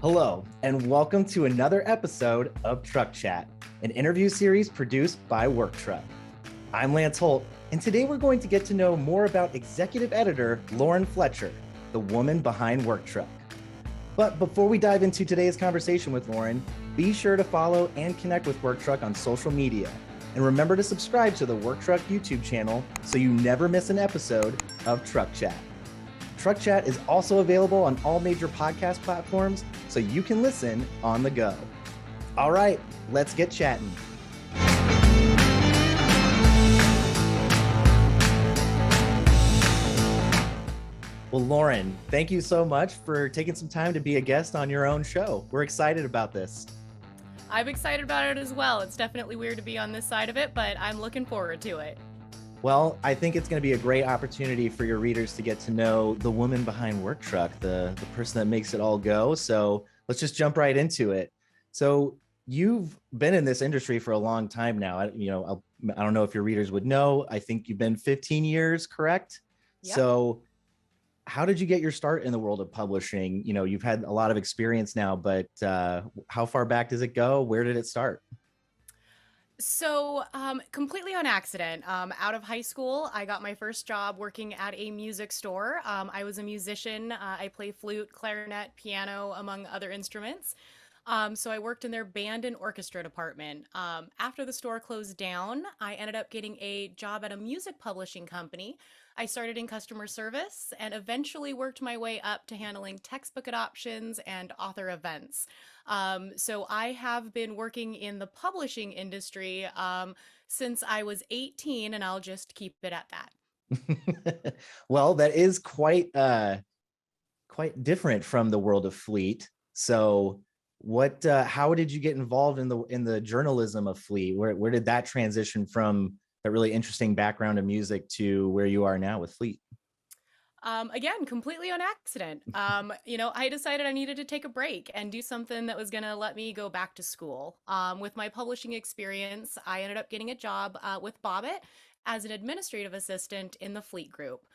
Hello, and welcome to another episode of Truck Chat, an interview series produced by Work Truck. I'm Lance Holt, and today we're going to get to know more about executive editor Lauren Fletcher, the woman behind Work Truck. But before we dive into today's conversation with Lauren, be sure to follow and connect with Work Truck on social media. And remember to subscribe to the Work Truck YouTube channel so you never miss an episode of Truck Chat. Truck Chat is also available on all major podcast platforms, so you can listen on the go. All right, let's get chatting. Well, Lauren, thank you so much for taking some time to be a guest on your own show. We're excited about this. I'm excited about it as well. It's definitely weird to be on this side of it, but I'm looking forward to it. Well, I think it's going to be a great opportunity for your readers to get to know the woman behind Work Truck, the person that makes it all go. So let's just jump right into it. So you've been in this industry for a long time now. I don't know if your readers would know. I think you've been 15 years, correct? Yep. So how did you get your start in the world of publishing? You know, you've had a lot of experience now, but how far back does it go? Where did it start? So, completely on accident. Out of high school, I got my first job working at a music store. I was a musician. I play flute, clarinet, piano, among other instruments. So I worked in their band and orchestra department. After the store closed down, I ended up getting a job at a music publishing company. I started in customer service and eventually worked my way up to handling textbook adoptions and author events. So I have been working in the publishing industry since I was 18, and I'll just keep it at that. Well, that is quite different from the world of Fleet. So what how did you get involved in the journalism of Fleet? Where did that transition from that really interesting background of music to where you are now with Fleet? Again, completely on accident. I decided I needed to take a break and do something that was going to let me go back to school. With my publishing experience, I ended up getting a job with Bobbitt as an administrative assistant in the Fleet Group.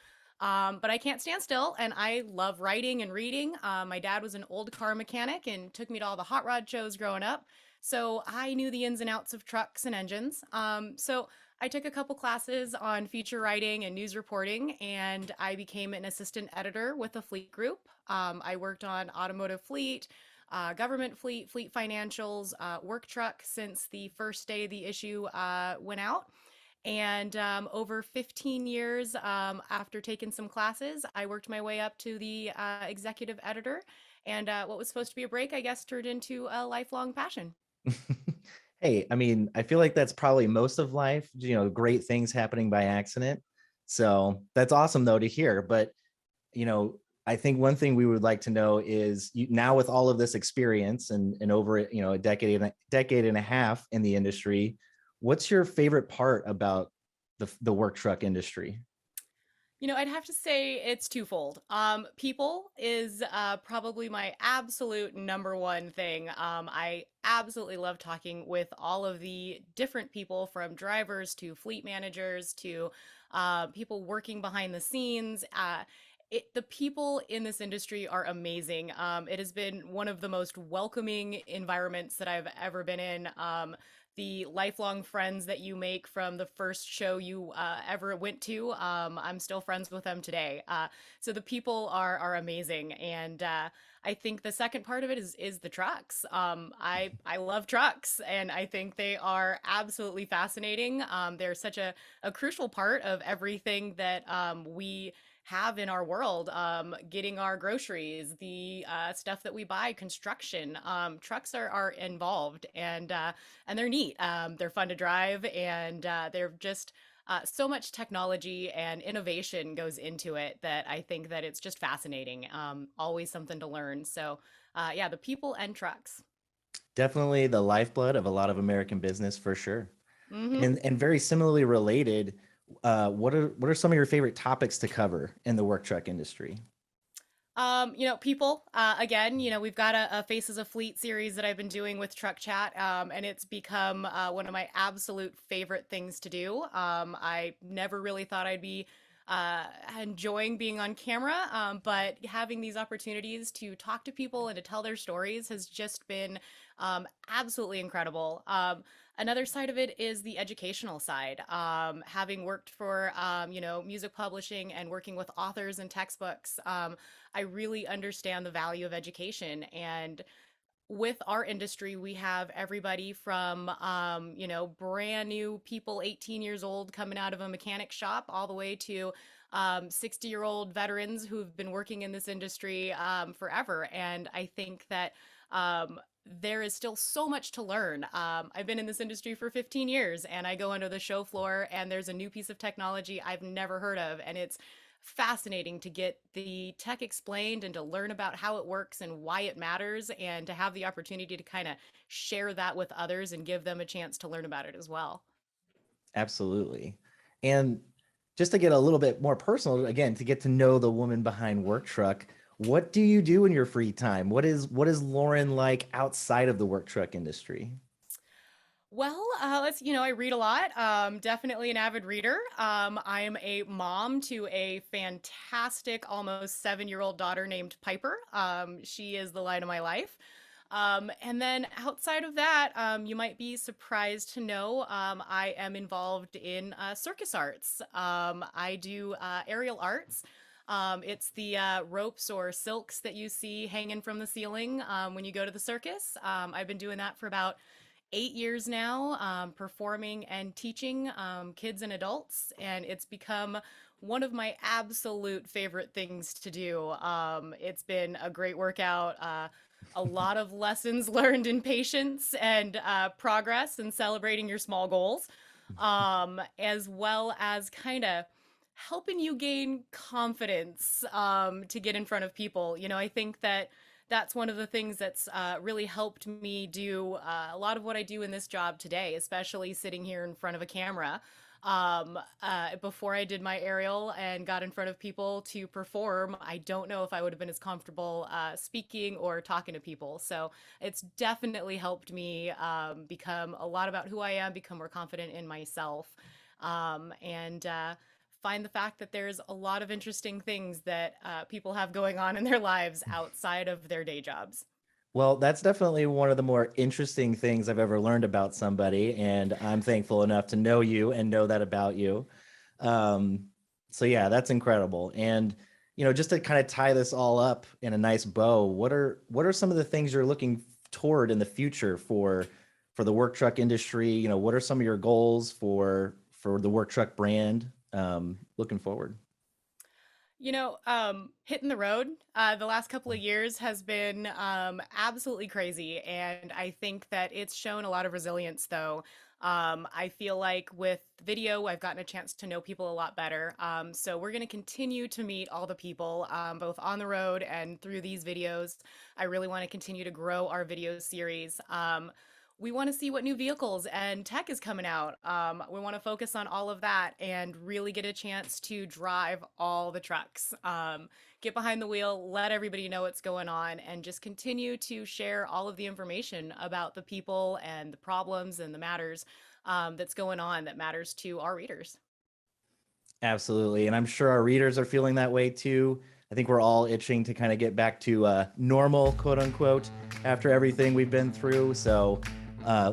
But I can't stand still, and I love writing and reading. My dad was an old car mechanic and took me to all the hot rod shows growing up. So I knew the ins and outs of trucks and engines. So I took a couple classes on feature writing and news reporting, and I became an assistant editor with the Fleet Group. I worked on automotive fleet, government fleet, fleet financials, work truck since the first day the issue went out. And over 15 years after taking some classes, I worked my way up to the executive editor. And what was supposed to be a break, I guess, turned into a lifelong passion. Hey, I mean, I feel like that's probably most of life, great things happening by accident. So that's awesome though to hear. But you know, I think one thing we would like to know is now with all of this experience and over a decade and a half in the industry, what's your favorite part about the work truck industry? I'd have to say it's twofold. People is probably my absolute number one thing. I absolutely love talking with all of the different people from drivers to fleet managers to people working behind the scenes. The people in this industry are amazing. It has been one of the most welcoming environments that I've ever been in. The lifelong friends that you make from the first show you ever went to, I'm still friends with them today. So the people are amazing, and I think the second part of it is the trucks. I love trucks, and I think they are absolutely fascinating. They're such a crucial part of everything that we have in our world, getting our groceries, the stuff that we buy, construction. Trucks are involved, and they're neat. They're fun to drive, and they're just so much technology and innovation goes into it that I think that it's just fascinating. Always something to learn. So, yeah, the people and trucks. Definitely the lifeblood of a lot of American business for sure. Mm-hmm. And very similarly related, what are some of your favorite topics to cover in the work truck industry? People, again, we've got a Faces of Fleet series that I've been doing with Truck Chat, and it's become one of my absolute favorite things to do. I never really thought I'd be enjoying being on camera, but having these opportunities to talk to people and to tell their stories has just been absolutely incredible. Another side of it is the educational side. Having worked for, music publishing and working with authors and textbooks, I really understand the value of education. And with our industry, we have everybody from, brand new people, 18 years old, coming out of a mechanic shop, all the way to 60-year-old veterans who've been working in this industry forever. And I think that there is still so much to learn. I've been in this industry for 15 years, and I go under the show floor, and there's a new piece of technology I've never heard of. And it's fascinating to get the tech explained and to learn about how it works and why it matters, and to have the opportunity to kind of share that with others and give them a chance to learn about it as well. Absolutely. And just to get a little bit more personal, again, to get to know the woman behind Work Truck, what do you do in your free time? What is Lauren like outside of the work truck industry? Well, I read a lot. Definitely an avid reader. I am a mom to a fantastic, almost 7-year-old daughter named Piper. She is the light of my life. And then outside of that, you might be surprised to know I am involved in circus arts. I do aerial arts. It's the ropes or silks that you see hanging from the ceiling when you go to the circus. I've been doing that for about 8 years now, performing and teaching kids and adults, and it's become one of my absolute favorite things to do. It's been a great workout, a lot of lessons learned in patience and progress and celebrating your small goals, as well as kind of helping you gain confidence to get in front of people. I think that that's one of the things that's really helped me do a lot of what I do in this job today, especially sitting here in front of a camera. Before I did my aerial and got in front of people to perform, I don't know if I would have been as comfortable speaking or talking to people. So it's definitely helped me become a lot about who I am, become more confident in myself, and find the fact that there's a lot of interesting things that people have going on in their lives outside of their day jobs. Well, that's definitely one of the more interesting things I've ever learned about somebody, and I'm thankful enough to know you and know that about you. Um, so yeah, that's incredible. And just to kind of tie this all up in a nice bow, what are some of the things you're looking toward in the future for the work truck industry? What are some of your goals for the work truck brand looking forward? Hitting the road the last couple of years has been absolutely crazy. And I think that it's shown a lot of resilience, though. I feel like with video, I've gotten a chance to know people a lot better. So we're going to continue to meet all the people, both on the road and through these videos. I really want to continue to grow our video series. We want to see what new vehicles and tech is coming out. We want to focus on all of that and really get a chance to drive all the trucks. Get behind the wheel, let everybody know what's going on, and just continue to share all of the information about the people and the problems and the matters that's going on that matters to our readers. Absolutely. And I'm sure our readers are feeling that way too. I think we're all itching to kind of get back to normal, quote unquote, after everything we've been through. So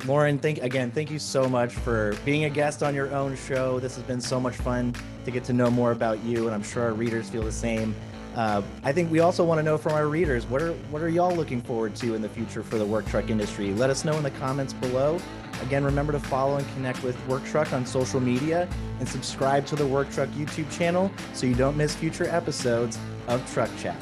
Lauren, thank you so much for being a guest on your own show. This has been so much fun to get to know more about you, and I'm sure our readers feel the same. I think we also want to know from our readers, what are y'all looking forward to in the future for the work truck industry? Let us know in the comments below. Again, remember to follow and connect with Work Truck on social media and subscribe to the Work Truck YouTube channel so you don't miss future episodes of Truck Chat.